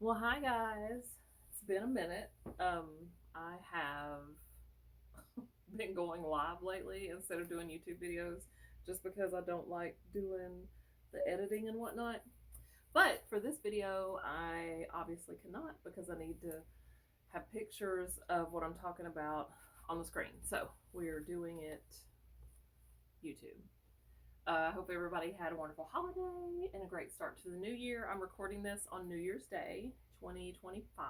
Well, hi guys. It's been a minute. I have been going live lately instead of doing YouTube videos just because I don't like doing the editing and whatnot. But for this video, I obviously cannot because I need to have pictures of what I'm talking about on the screen. So we're doing it YouTube. I hope everybody had a wonderful holiday and a great start to the new year. I'm recording this on New Year's Day, 2025.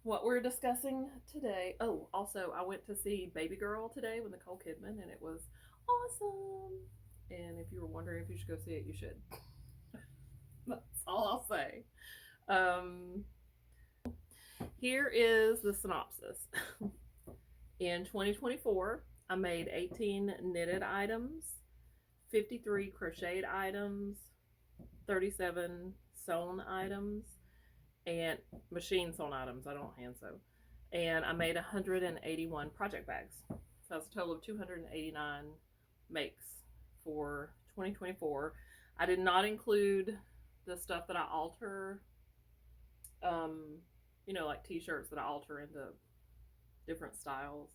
What we're discussing today. Oh, also, I went to see Baby Girl today with Nicole Kidman, and it was awesome. And if you were wondering if you should go see it, you should. That's all I'll say. Um, Here is the synopsis. In 2024, I made 18 knitted items, 53 crocheted items, 37 sewn items, and machine sewn items. I don't hand sew. And I made 181 project bags. So that's a total of 289 makes for 2024. I did not include the stuff that I alter, like t-shirts that I alter into different styles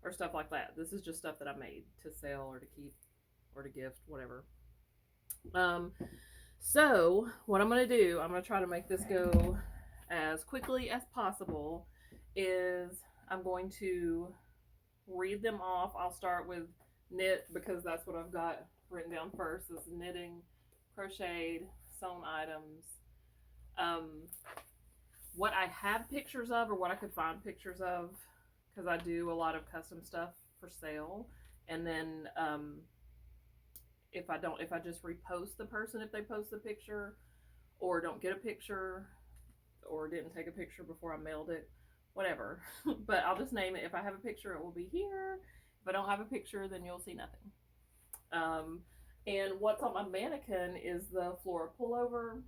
or stuff like that. This is just stuff that I made to sell or to keep or to gift, whatever. Um, so what I'm gonna do, I'm gonna try to make this go as quickly as possible. Is I'm going to read them off. I'll start with knit because that's what I've got written down first. Is knitting, crocheted, sewn items. Um, what I have pictures of, or what I could find pictures of, because I do a lot of custom stuff for sale, and then if I just repost the person if they post the picture, or don't get a picture, or didn't take a picture before I mailed it, whatever. But I'll just name it. If I have a picture, it will be here. If I don't have a picture, then you'll see nothing. Um, and what's on my mannequin is the floral pullover.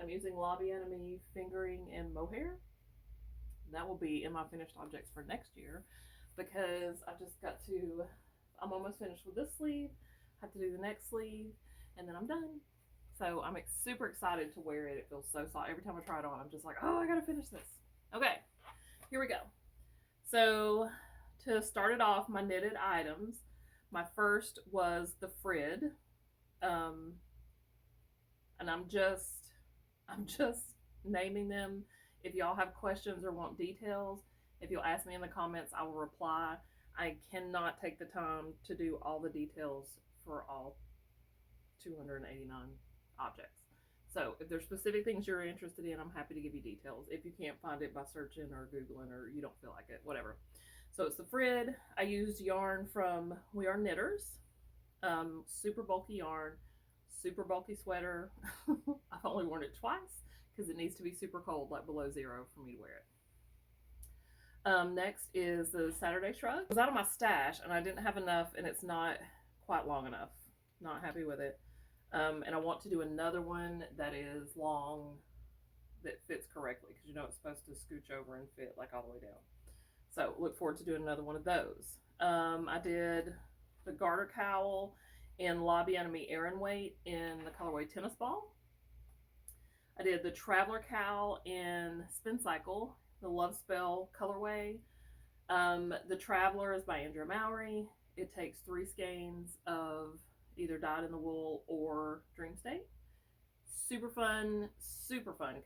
I'm using Lobby Enemy fingering and mohair. That will be in my finished objects for next year because I just got to, I'm almost finished with this sleeve. I have to do the next sleeve and then I'm done. So I'm super excited to wear it. It feels so soft. Every time I try it on, I'm just like, oh, I gotta finish this. Okay, here we go. So to start it off, my knitted items, my first was the Frid. Um, and I'm just naming them. If y'all have questions or want details, if you'll ask me in the comments, I will reply. I cannot take the time to do all the details for all 289 objects. So if there's specific things you're interested in, I'm happy to give you details. If you can't find it by searching or Googling or you don't feel like it, whatever. So it's the Frid. I used yarn from We Are Knitters. Super bulky yarn, super bulky sweater. I've only worn it twice because it needs to be super cold, like below zero, for me to wear it. Next is the Saturday Shrug. It was out of my stash and I didn't have enough, and it's not quite long enough. Not happy with it. And I want to do another one that is long, that fits correctly, because it's supposed to scooch over and fit like all the way down. So look forward to doing another one of those. I did the garter cowl in Lobby Enemy Aran Weight in the colorway Tennis Ball. I did the Traveler cowl in Spin Cycle, the Love Spell colorway. The Traveler is by Andrea Mowry. It takes 3 skeins of either dyed in the wool or Dream State. Super fun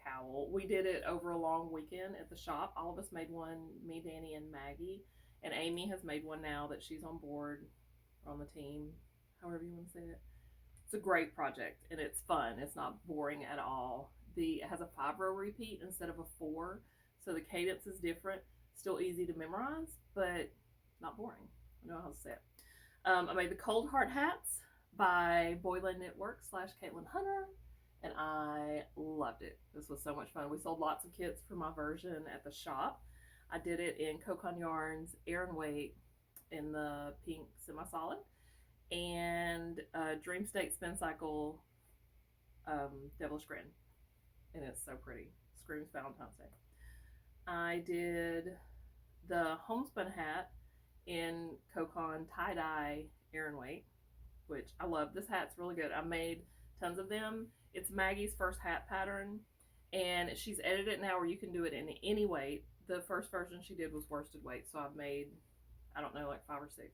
cowl. We did it over a long weekend at the shop. All of us made one, me, Danny, and Maggie. And Amy has made one now that she's on board, or on the team, however you want to say it. It's a great project and it's fun. It's not boring at all. It has a 5-row repeat instead of a 4, so the cadence is different. Still easy to memorize, but not boring. I know how to say it. I made the Cold Heart hats by Boylan Knitwork / Caitlin Hunter, and I loved it. This was so much fun. We sold lots of kits for my version at the shop. I did it in Cocon Yarns Aran Weight in the pink semi-solid, and Dream State Spin Cycle Devilish Grin, and it's so pretty. Screams Valentine's Day. I did the homespun hat in Cocon tie-dye Aran Weight, which I love. This hat's really good. I made tons of them. It's Maggie's first hat pattern, and she's edited it now where you can do it in any weight. The first version she did was worsted weight, so I've made, I don't know, like 5 or 6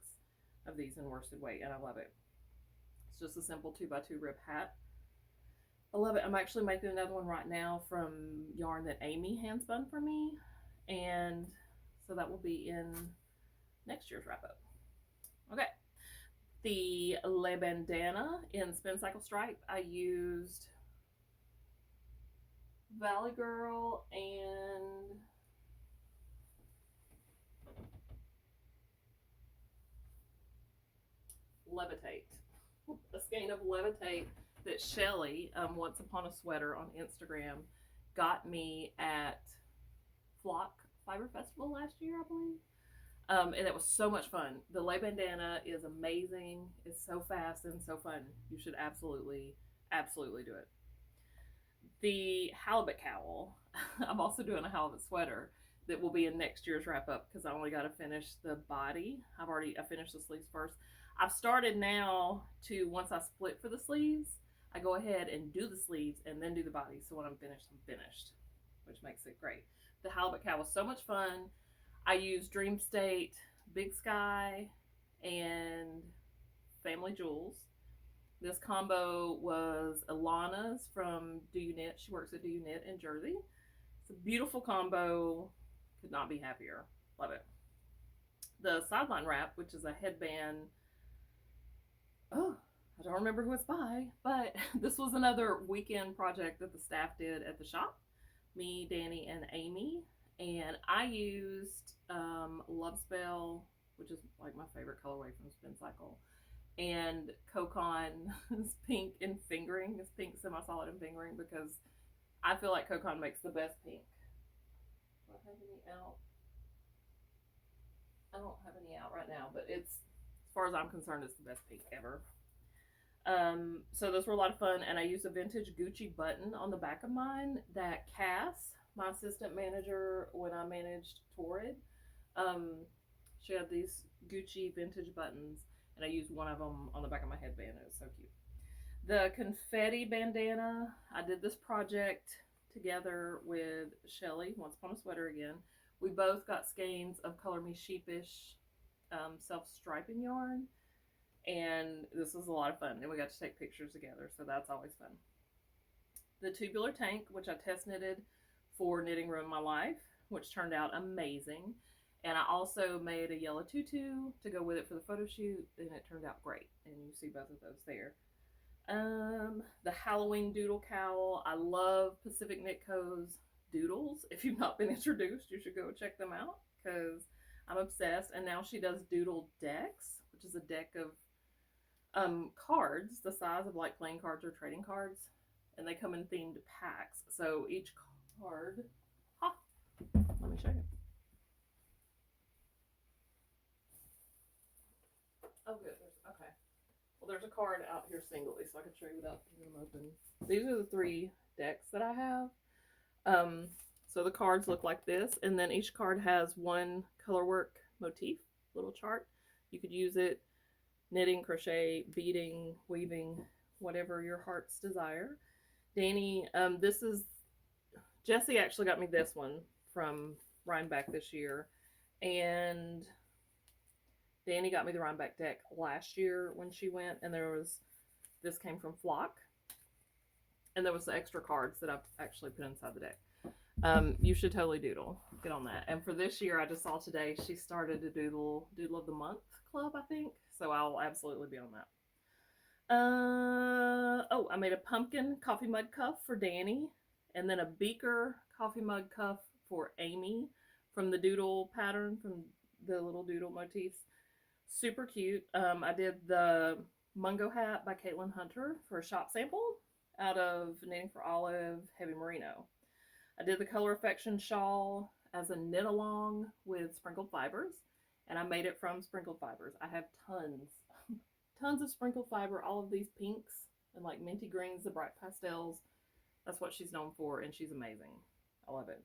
of these in worsted weight, and I love it. It's just a simple 2x2 rib hat. I love it. I'm actually making another one right now from yarn that Amy hand spun for me, and so that will be in next year's wrap up. Okay, the Le Bandana in Spin Cycle Stripe, I used Valley Girl and Levitate. A skein of Levitate that Shelly, Once Upon a Sweater on Instagram, got me at Flock Fiber Festival last year, I believe. And it was so much fun. The lay bandana is amazing. It's so fast and so fun. You should absolutely, absolutely do it. The halibut cowl, I'm also doing a halibut sweater that will be in next year's wrap up because I only got to finish the body. I finished the sleeves first. I've started now to, once I split for the sleeves, I go ahead and do the sleeves and then do the body. So when I'm finished, which makes it great. The halibut cowl was so much fun. I used Dream State, Big Sky, and Family Jewels. This combo was Alana's from Do You Knit. She works at Do You Knit in Jersey. It's a beautiful combo. Could not be happier. Love it. The Sideline Wrap, which is a headband. Oh, I don't remember who it's by, but this was another weekend project that the staff did at the shop. Me, Danny, and Amy. And I used Love Spell, which is like my favorite colorway from Spin Cycle, and Kokon pink and fingering, this pink semi-solid and fingering, because I feel like Kokon makes the best pink. Do I have any out? I don't have any out right now, but it's, as far as I'm concerned, it's the best pink ever. So those were a lot of fun, and I used a vintage Gucci button on the back of mine that Cass, my assistant manager when I managed Torrid, she had these Gucci vintage buttons, and I used one of them on the back of my headband. It was so cute. The confetti bandana, I did this project together with Shelly, Once Upon a Sweater again. We both got skeins of Color Me Sheepish self-striping yarn, and this was a lot of fun, and we got to take pictures together, so that's always fun. The tubular tank, which I test knitted for Knitting Ruined My Life, which turned out amazing. And I also made a yellow tutu to go with it for the photo shoot, and it turned out great. And you see both of those there. The Halloween doodle cowl. I love Pacific Knit Co.'s doodles. If you've not been introduced, you should go check them out because I'm obsessed. And now she does doodle decks, which is a deck of cards the size of like playing cards or trading cards, and they come in themed packs. So each card, let me show you. Oh, good. Okay. Well, there's a card out here singly, so I can show you without getting them open. These are the 3 decks that I have. So the cards look like this, and then each card has one colorwork motif, little chart. You could use it knitting, crochet, beading, weaving, whatever your heart's desire. Danny, Jessie actually got me this one from Rhinebeck this year, and Danny got me the Rhinebeck deck last year when she went, and this came from Flock, and there was the extra cards that I've actually put inside the deck. You should totally doodle. Get on that. And for this year, I just saw today she started a doodle of the month club, I think. So I'll absolutely be on that. Oh, I made a pumpkin coffee mug cuff for Danny, and then a beaker coffee mug cuff for Amy from the doodle pattern, from the little doodle motifs. Super cute. I did the Mungo hat by Caitlin Hunter for a shop sample out of Knitting for Olive Heavy Merino. I did the Color Affection shawl as a knit along with sprinkled fibers, and I made it from sprinkled fibers. I have tons of sprinkled fiber, all of these pinks and like minty greens, the bright pastels. That's what she's known for, and she's amazing. I love it.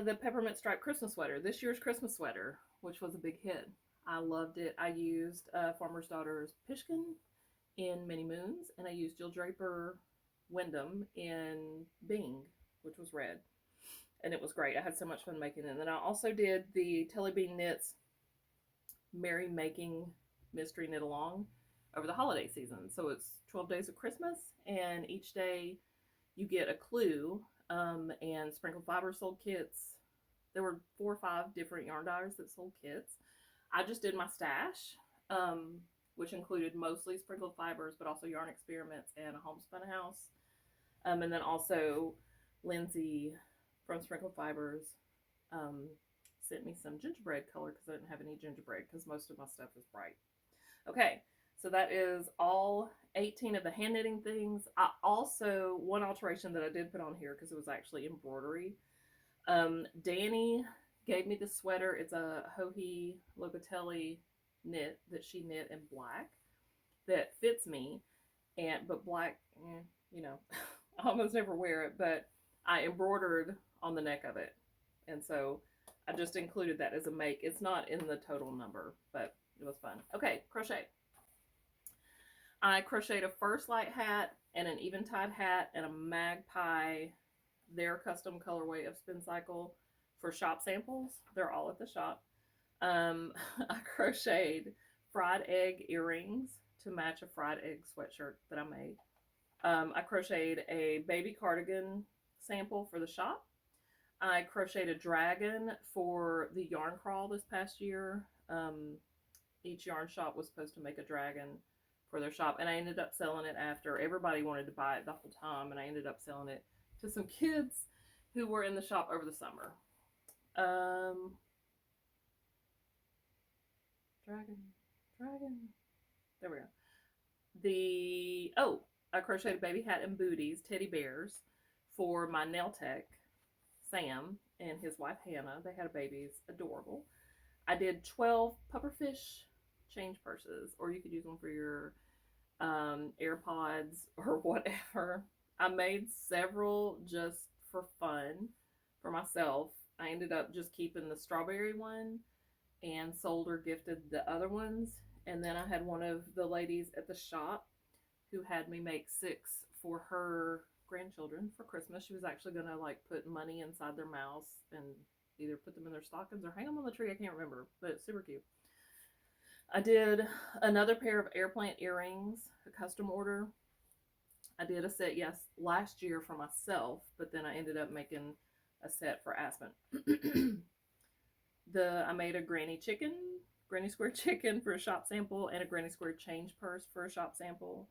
The Peppermint Stripe Christmas sweater, this year's Christmas sweater, which was a big hit. I loved it. I used Farmer's Daughter's Pishkin in Many Moons, and I used Jill Draper Wyndham in Bing. which was red. And it was great. I had so much fun making it. And then I also did the Telly Bean Knits Merry Making Mystery Knit Along over the holiday season. So it's 12 days of Christmas, and each day you get a clue, and Sprinkle Fiber sold kits. There were 4 or 5 different yarn dyers that sold kits. I just did my stash, which included mostly Sprinkled Fibers, but also Yarn Experiments and a Homespun House. And then also Lindsay from Sprinkled Fibers sent me some gingerbread color because I didn't have any gingerbread because most of my stuff is bright. Okay, so that is all 18 of the hand knitting things. I also, one alteration that I did put on here because it was actually embroidery. Danny gave me the sweater. It's a Joji Locatelli knit that she knit in black that fits me, but black, you know, I almost never wear it, but I embroidered on the neck of it, and so I just included that as a make. It's not in the total number, but it was fun. Okay, crochet. I crocheted a First Light hat and an Eventide hat and a Magpie, their custom colorway of Spin Cycle for shop samples. They're all at the shop. I crocheted fried egg earrings to match a fried egg sweatshirt that I made. I crocheted a baby cardigan sample for the shop. I crocheted a dragon for the yarn crawl this past year. Each yarn shop was supposed to make a dragon for their shop, and I ended up selling it after. Everybody wanted to buy it the whole time, and I ended up selling it to some kids who were in the shop over the summer. Dragon. There we go. I crocheted a baby hat and booties, teddy bears, for my nail tech, Sam, and his wife, Hannah. They had a baby. It's adorable. I did 12 pufferfish change purses, or you could use them for your AirPods or whatever. I made several just for fun for myself. I ended up just keeping the strawberry one and sold or gifted the other ones. And then I had one of the ladies at the shop who had me make 6 for her grandchildren for Christmas. She was actually going to like put money inside their mouths and either put them in their stockings or hang them on the tree. I can't remember, but it's super cute. I did another pair of Airplant earrings, a custom order. I did a set, yes, last year for myself, but then I ended up making a set for Aspen. I made a granny square chicken for a shop sample, and a granny square change purse for a shop sample.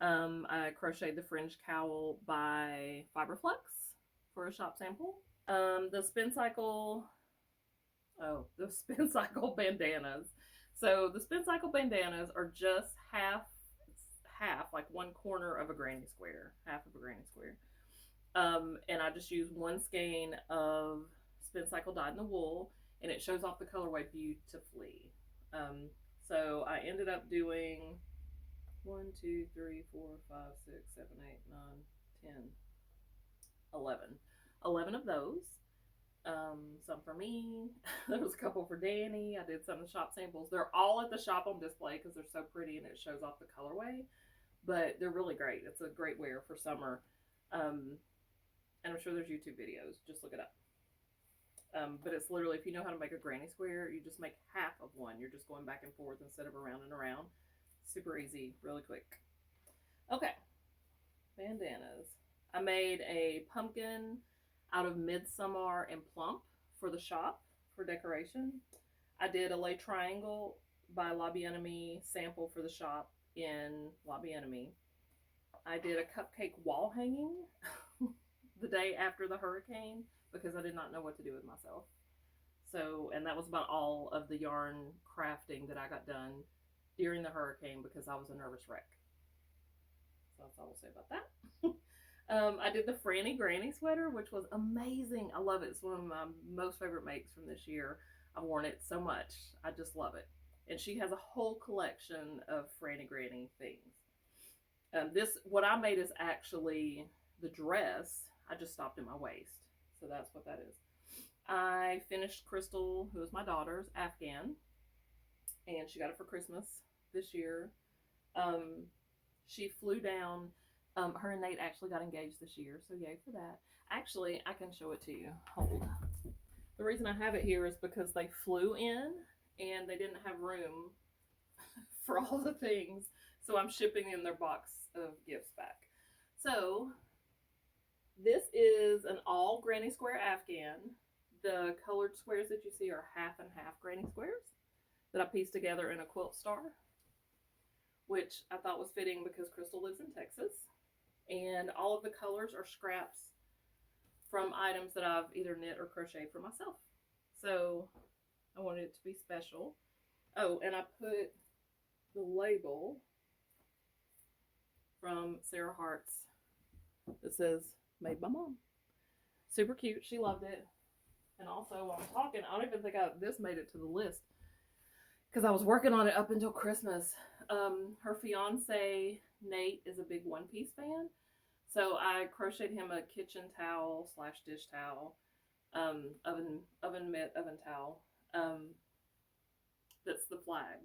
I crocheted the fringe cowl by Fiberflux for a shop sample. The spin cycle bandanas. So the spin cycle bandanas are just half, like one corner of a granny square, half of a granny square. And I just use one skein of spin cycle dyed in the wool, and it shows off the colorway beautifully. So I ended up doing 1, 2, 3, 4, 5, 6, 7, 8, 9, 10, 11 of those. Some for me. There was a couple for Danny. I did some of the shop samples. They're all at the shop on display because they're so pretty and it shows off the colorway. But they're really great. It's a great wear for summer. And I'm sure there's YouTube videos. Just look it up. But it's literally, if you know how to make a granny square, you just make half of one. You're just going back and forth instead of around and around. Super easy, really quick. Okay, bandanas. I made a pumpkin out of Midsummer and Plump for the shop for decoration. I did a lay triangle by La Bien-Aimée sample for the shop in La Bien-Aimée. I did a cupcake wall hanging the day after the hurricane because I did not know what to do with myself. So, and that was about all of the yarn crafting that I got done during the hurricane because I was a nervous wreck. So that's all I'll say about that. I did the Franny Granny sweater, which was amazing. I love it. It's one of my most favorite makes from this year. I've worn it so much. I just love it. And she has a whole collection of Franny Granny things. What I made is actually the dress. I just stopped at my waist. So that's what that is. I finished Crystal, who is my daughter's, Afghan. And she got it for Christmas this year. She flew down. Her and Nate actually got engaged this year, so yay for that. Actually, I can show it to you. Hold. The reason I have it here is because they flew in and they didn't have room for all the things. So I'm shipping in their box of gifts back. So this is an all granny square Afghan. The colored squares that you see are half and half granny squares that I pieced together in a quilt star, which I thought was fitting because Crystal lives in Texas. And all of the colors are scraps from items that I've either knit or crocheted for myself. So I wanted it to be special. Oh, and I put the label from Sarah Hart's that says made by mom. Super cute. She loved it. And also while I'm talking, I don't even think this made it to the list because I was working on it up until Christmas. Her fiance Nate is a big One Piece fan, so I crocheted him a kitchen towel / dish towel, oven mitt, oven towel. That's the flag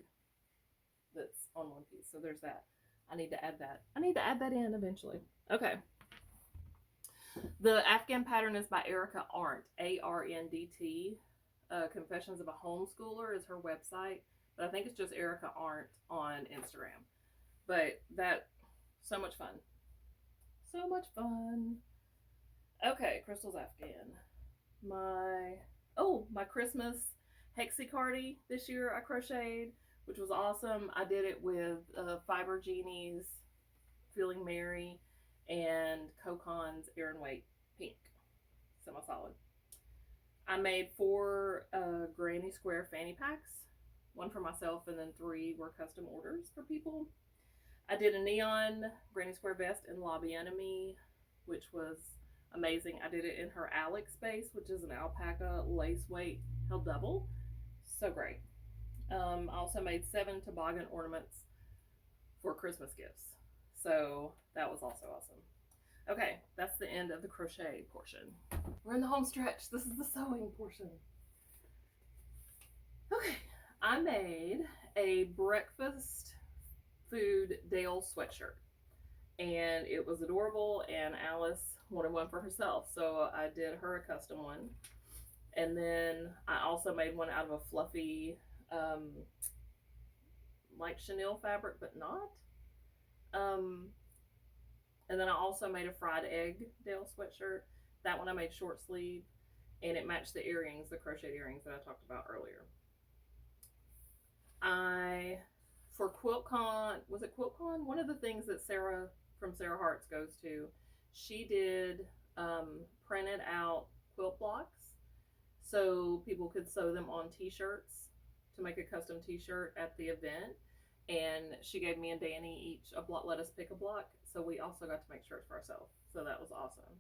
that's on One Piece. So there's that. I need to add that. I need to add that in eventually. Okay. The Afghan pattern is by Erica Arndt, Arndt. Confessions of a Homeschooler is her website, but I think it's just Erica Arndt on Instagram. But that, so much fun. So much fun. Okay, Crystal's Afghan. My Christmas Hexicardi this year I crocheted, which was awesome. I did it with Fiber Genie's Feeling Merry and Cocon's Air and Weight Pink, semi-solid. I made 4 granny square fanny packs, 1 for myself, and then 3 were custom orders for people. I did a neon granny square vest in Lobby Enemy, which was amazing. I did it in her Alex space, which is an alpaca lace weight held double. So great. I also made 7 toboggan ornaments for Christmas gifts. So that was also awesome. Okay, that's the end of the crochet portion. We're in the home stretch. This is the sewing portion. Okay, I made a breakfast food Dale sweatshirt. And it was adorable, and Alice wanted one for herself. So I did her a custom one. And then I also made one out of a fluffy, like chenille fabric, but not. And then I also made a fried egg Dale sweatshirt. That one I made short sleeve, and it matched the earrings, the crocheted earrings that I talked about earlier. For QuiltCon, was it QuiltCon? One of the things that Sarah from Sarah Hart's goes to, she did printed out quilt blocks so people could sew them on t-shirts to make a custom t-shirt at the event. And she gave me and Danny each a block, let us pick a block. So we also got to make shirts for ourselves. So that was awesome.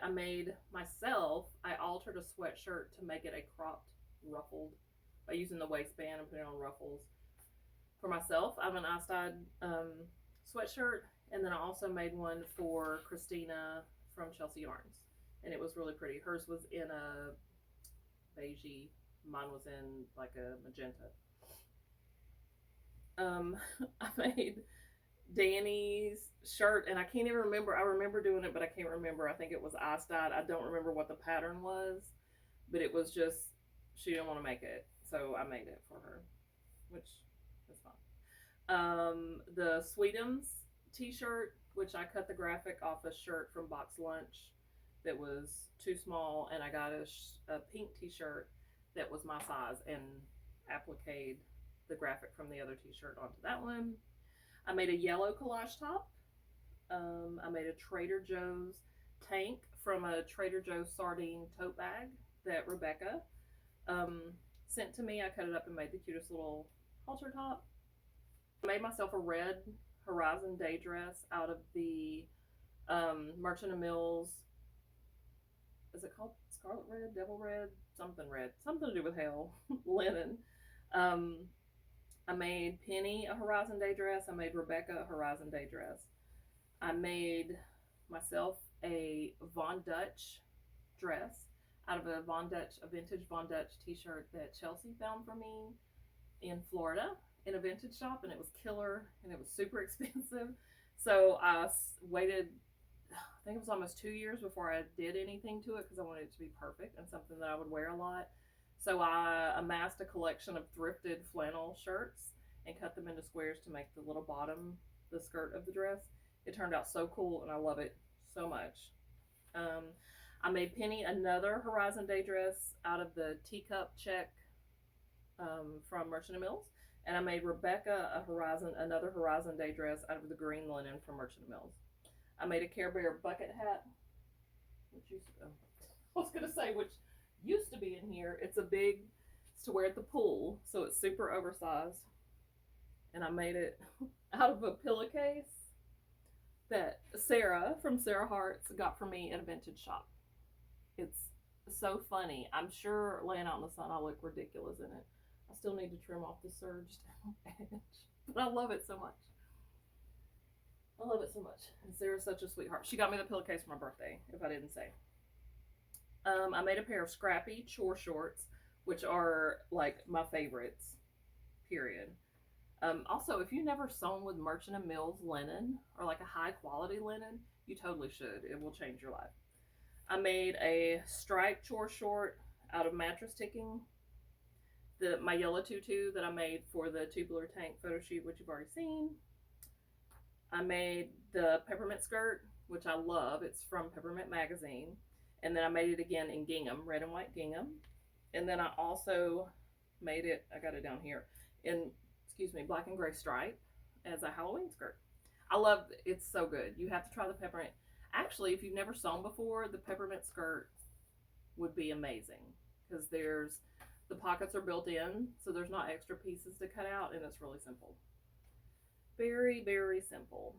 I made myself, I altered a sweatshirt to make it a cropped, ruffled, by using the waistband and putting on ruffles for myself. I have an eye-dyed sweatshirt, and then I also made one for Christina from Chelsea Yarns, and it was really pretty. Hers was in a beigey, mine was in like a magenta. I made Danny's shirt, and I can't even remember. I remember doing it, but I can't remember. I think it was ice-dyed. I don't remember what the pattern was, but it was just, she didn't want to make it, so I made it for her, which is fun. The Sweetums t-shirt, which I cut the graphic off a shirt from Box Lunch that was too small, and I got a pink t-shirt that was my size and appliqued the graphic from the other t-shirt onto that one. I made a yellow collage top. I made a Trader Joe's tank from a Trader Joe's sardine tote bag that Rebecca sent to me. I cut it up and made the cutest little halter top. I made myself a red Horizon Day dress out of the Merchant of Mills. Is it called Scarlet Red, Devil Red, something to do with hell, linen. I made Penny a Horizon Day dress. I made Rebecca a Horizon Day dress. I made myself a Von Dutch dress out of a vintage Von Dutch t-shirt that Chelsea found for me in Florida in a vintage shop, and it was killer, and it was super expensive. So I waited, think it was almost 2 years before I did anything to it because I wanted it to be perfect and something that I would wear a lot. So I amassed a collection of thrifted flannel shirts and cut them into squares to make the little bottom, the skirt of the dress. It turned out so cool and I love it so much. I made Penny another Horizon Day dress out of the teacup check from Merchant and Mills. And I made Rebecca another Horizon Day dress out of the green linen from Merchant and Mills. I made a Care Bear bucket hat, which used to, I was gonna say which used to be in here. It's to wear at the pool, so it's super oversized. And I made it out of a pillowcase that Sarah from Sarah Hearts got for me at a vintage shop. It's so funny. I'm sure laying out in the sun I'll look ridiculous in it. I still need to trim off the serged edge, but I love it so much. I love it so much. And Sarah's such a sweetheart. She got me the pillowcase for my birthday, if I didn't say. I made a pair of scrappy chore shorts, which are like my favorites, period. Also, if you never sewn with Merchant and Mills linen or like a high quality linen, you totally should. It will change your life. I made a striped chore short out of mattress ticking. My yellow tutu that I made for the Tubular Tank photo shoot, which you've already seen. I made the peppermint skirt, which I love. It's from Peppermint Magazine. And then I made it again in gingham, red and white gingham. And then I also made it, I got it down here, in, black and gray stripe as a Halloween skirt. I love it. It's so good. You have to try the peppermint. Actually, if you've never sewn before, the peppermint skirt would be amazing because the pockets are built in, so there's not extra pieces to cut out, and it's really simple. Very, very simple.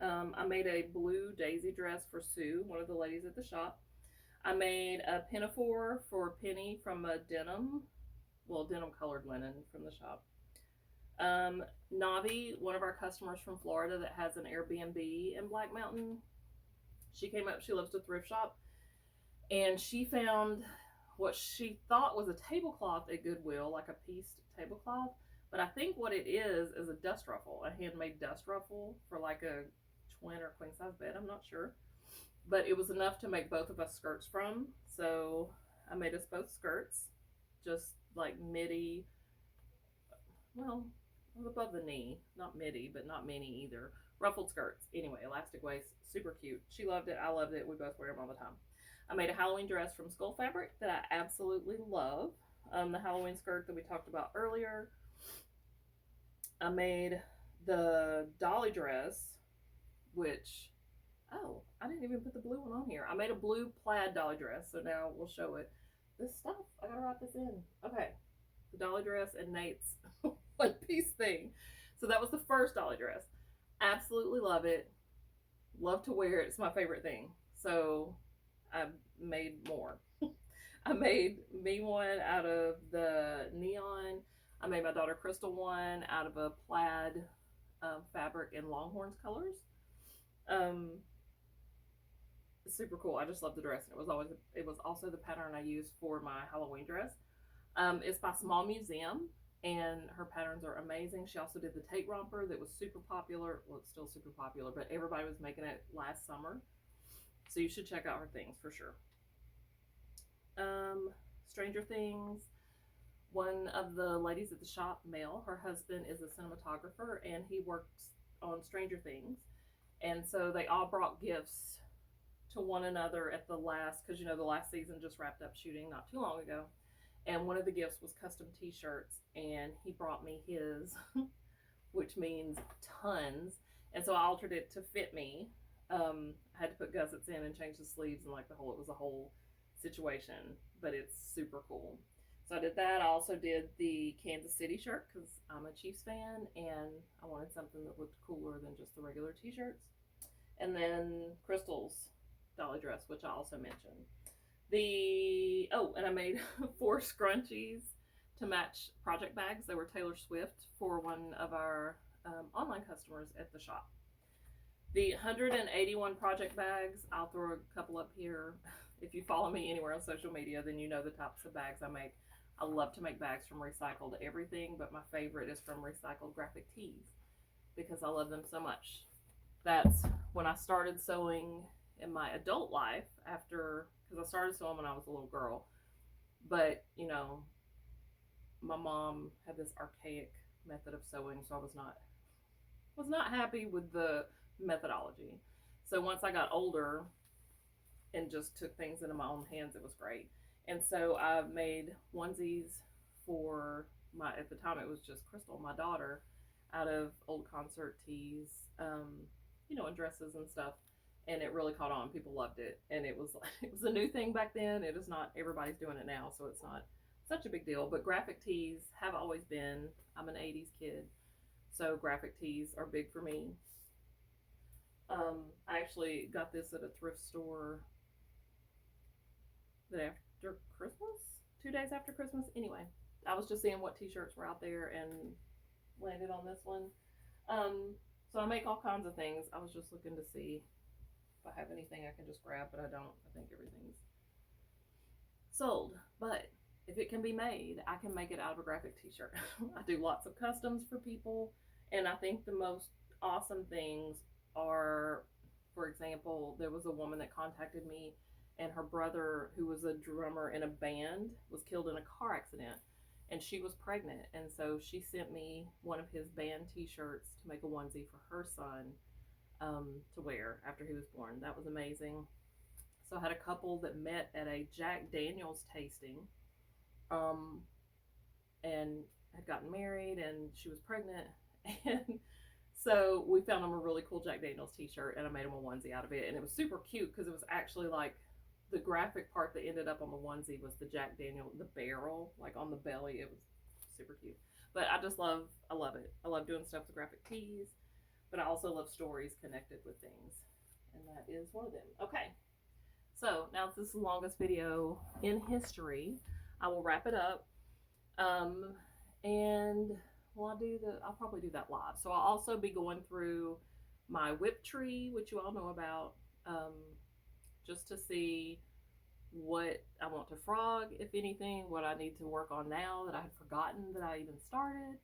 I made a blue daisy dress for Sue, one of the ladies at the shop. I made a pinafore for Penny from a denim colored linen from the shop. Navi, one of our customers from Florida that has an Airbnb in Black Mountain, she came up, she loves to thrift shop, and she found what she thought was a tablecloth at Goodwill, like a pieced tablecloth, but I think what it is a dust ruffle, a handmade dust ruffle for like a twin or queen size bed, I'm not sure. But it was enough to make both of us skirts from, so I made us both skirts, just like midi, well, above the knee, not midi, but not mini either. Ruffled skirts, anyway, elastic waist, super cute. She loved it, I loved it, we both wear them all the time. I made a Halloween dress from Skull Fabric that I absolutely love. The Halloween skirt that we talked about earlier. I made the dolly dress, which, oh, I didn't even put the blue one on here. I made a blue plaid dolly dress, so now we'll show it. This stuff, I gotta write this in. Okay, the dolly dress and Nate's one piece thing. So that was the first dolly dress. Absolutely love it. Love to wear it. It's my favorite thing. So I made more. I made me one out of the neon. I made my daughter Crystal one out of a plaid fabric in Longhorns colors. Super cool. I just love the dress. It was also the pattern I used for my Halloween dress. It's by Small Museum, and her patterns are amazing. She also did the Tate romper that was super popular. Well, it's still super popular, but everybody was making it last summer. So you should check out her things for sure. Stranger Things. One of the ladies at the shop, Mel, her husband is a cinematographer and he works on Stranger Things. And so they all brought gifts to one another at the last, because the last season just wrapped up shooting not too long ago. And one of the gifts was custom t-shirts, and he brought me his, which means tons. And so I altered it to fit me. I had to put gussets in and change the sleeves and it was a whole situation, but it's super cool. So I did that. I also did the Kansas City shirt because I'm a Chiefs fan and I wanted something that looked cooler than just the regular t-shirts. And then Crystal's dolly dress, which I also mentioned. And I made 4 scrunchies to match project bags. They were Taylor Swift for one of our online customers at the shop. The 181 project bags, I'll throw a couple up here. If you follow me anywhere on social media, then you know the types of bags I make. I love to make bags from recycled everything, but my favorite is from recycled graphic tees because I love them so much. That's when I started sewing in my adult life after, because I started sewing when I was a little girl. But, you know, my mom had this archaic method of sewing, so I was not happy with the methodology. So once I got older and just took things into my own hands, it was great. And so I made onesies for my, at the time it was just Crystal, my daughter, out of old concert tees, and dresses and stuff. And it really caught on. People loved it, and it was it was a new thing back then. It is not everybody's doing it now, so it's not such a big deal. But graphic tees have always been. I'm an '80s kid, so graphic tees are big for me. I actually got this at a thrift store the after Christmas, 2 days after Christmas. Anyway, I was just seeing what t-shirts were out there and landed on this one. Um, so I make all kinds of things. I was just looking to see if I have anything I can just grab, but I don't. I think everything's sold. But if it can be made, I can make it out of a graphic t-shirt. I do lots of customs for people, and I think the most awesome things are, for example, there was a woman that contacted me, and her brother, who was a drummer in a band, was killed in a car accident, and she was pregnant, and so she sent me one of his band t-shirts to make a onesie for her son, to wear after he was born. That was amazing. So I had a couple that met at a Jack Daniels tasting, um, and had gotten married, and she was pregnant, and so we found him a really cool Jack Daniels t-shirt, and I made him a onesie out of it, and it was super cute because it was actually like the graphic part that ended up on the onesie was the Jack Daniel, the barrel, like on the belly. It was super cute. But I love it. I love doing stuff with graphic tees, but I also love stories connected with things, and that is one of them. Okay, so now this is the longest video in history. I will wrap it up. Um, and I'll probably do that live. So I'll also be going through my whip tree, which you all know about, um, just to see what I want to frog, if anything, what I need to work on now that I had forgotten that I even started,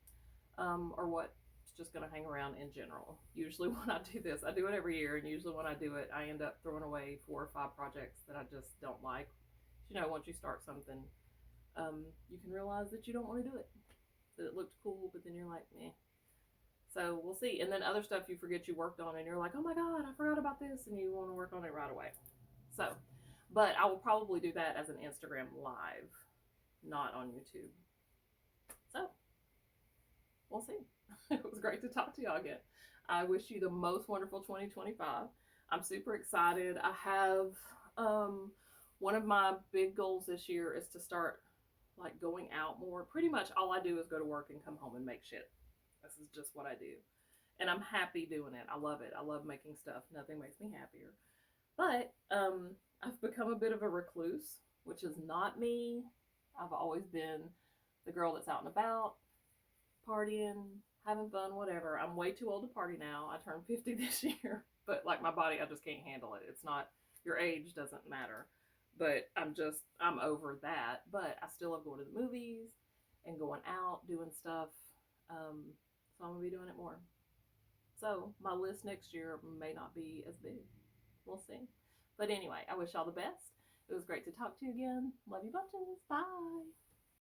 or what's just going to hang around in general. Usually when I do this, I do it every year, and usually when I do it, I end up throwing away 4 or 5 projects that I just don't like. Once you start something, you can realize that you don't want to do it. That it looked cool, but then you're like, meh. So we'll see. And then other stuff you forget you worked on, and you're like, oh my God, I forgot about this, and you want to work on it right away. So, but I will probably do that as an Instagram live, not on YouTube. So, we'll see. It was great to talk to y'all again. I wish you the most wonderful 2025. I'm super excited. I have, one of my big goals this year is to start like going out more. Pretty much all I do is go to work and come home and make shit. This is just what I do. And I'm happy doing it. I love it. I love making stuff. Nothing makes me happier. But I've become a bit of a recluse, which is not me. I've always been the girl that's out and about, partying, having fun, whatever. I'm way too old to party now. I turned 50 this year. But like my body, I just can't handle it. It's not, your age doesn't matter. But I'm over that. But I still love going to the movies and going out, doing stuff. So I'm going to be doing it more. So my list next year may not be as big. We'll see. But anyway, I wish y'all the best. It was great to talk to you again. Love you bunches. Bye.